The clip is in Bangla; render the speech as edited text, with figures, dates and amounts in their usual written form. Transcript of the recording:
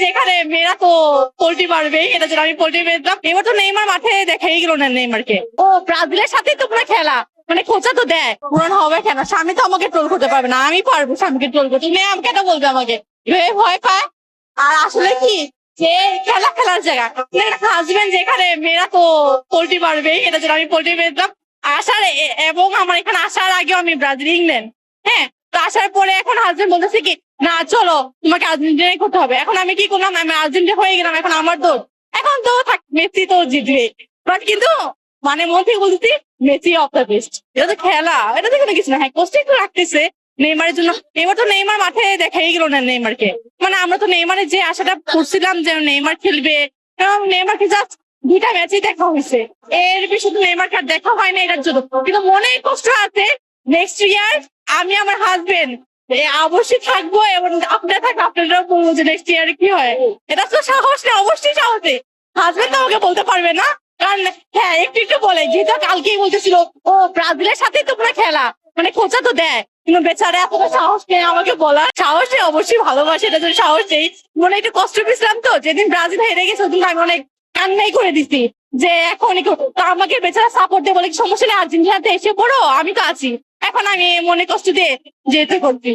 যেখানে মেয়েরা তো পোল্ট্রি মারবে, এটা জন্য আমি পোল্ট্রি বেচলাম। এবার তো নেইমার মাঠে দেখাই গেল না নেইমারকে। ও ব্রাজিলের সাথে তো পুরো খেলা, মানে খোঁচা তো দেয়, পূরণ হবে কেন? স্বামী তো আমাকে ট্রোল করতে পারবে না, আমি পারবো স্বামীকে ট্রোল করতে। মেয়ে আমাকে এটা বলবে আমাকে, এভাবে ভয় পায়। আর আসলে কি, যে খেলার জায়গা, হাজবেন্ড যেখানে মেয়েরা তো পোল্ট্রি মারবে, এটা জন্য আমি পোল্ট্রি বেচলাম। এবং আমার এখানে আসার আগেও আমি ব্রাজিল ইংল্যান্ড, হ্যাঁ, তো আসার পরে এখন হাজবেন্ড বলতেছে কি, না চলো তোমাকে আর্জেন্টিনাই করতে হবে। এখন আমি কি করলাম, আমি আর্জেন্টিনা হয়ে গেলাম, এখন আমার দোষ। এখন তো থাক, মেসি তো জিতবে। বাট কিন্তু মানে মন থেকে বলতেছি মেসি অফ দ্য বেস্ট। এটা তো খেলা, এটা তো কোনো কিছু না। হ্যাঁ, কোচ একটু রাখতেছে নেইমারের জন্য। এবার তো নেইমার মাঠে দেখাই গেল না নেইমারকে। মানে আমরা তো নেইমারের যে আশাটা করছিলাম যে নেইমার খেলবে, এবং নেইমারকে জাস্ট 2টা ম্যাচই দেখা হয়েছে, এর বেশি তো নেইমারকে আর দেখা হয় না এটার জন্য। কিন্তু মনে কষ্ট আছে, নেক্সট ইয়ার আমি আমার হাজবেন্ড অবশ্যই থাকবো, এবং আপনারা থাকবে, আপনারাও বলবো যে নেক্সট ইয়ারে কি হয়। এটা তো সাহস নেই, অবশ্যই সাহসে। হাজবেন্ড তো আমাকে বলতে পারবে না, কারণ হ্যাঁ একটু একটু বলে, যেহেতু কালকেই বলতেছিল ও ব্রাজিলের সাথে তো পুরো খেলা, মানে খোঁচা তো দেয়, কিন্তু বেচারা এতটা সাহস নেই আমাকে বলা। সাহস নেই, অবশ্যই ভালোবাসে, এটা যদি সাহস নেই। মনে একটু কষ্ট পেয়েছিলাম তো, যেদিন ব্রাজিল হেরে গেছে ওদিন আমি অনেক কান্নাই করে দিছি, যে এখন তো আমাকে বেচারা সাপোর্ট দিয়ে বলে সমস্যা নেই, আর্জেন্টিনাতে এসে পড়ো, আমি তো আছি। এখন আমি মনে কষ্ট দিয়ে যেতে করছি।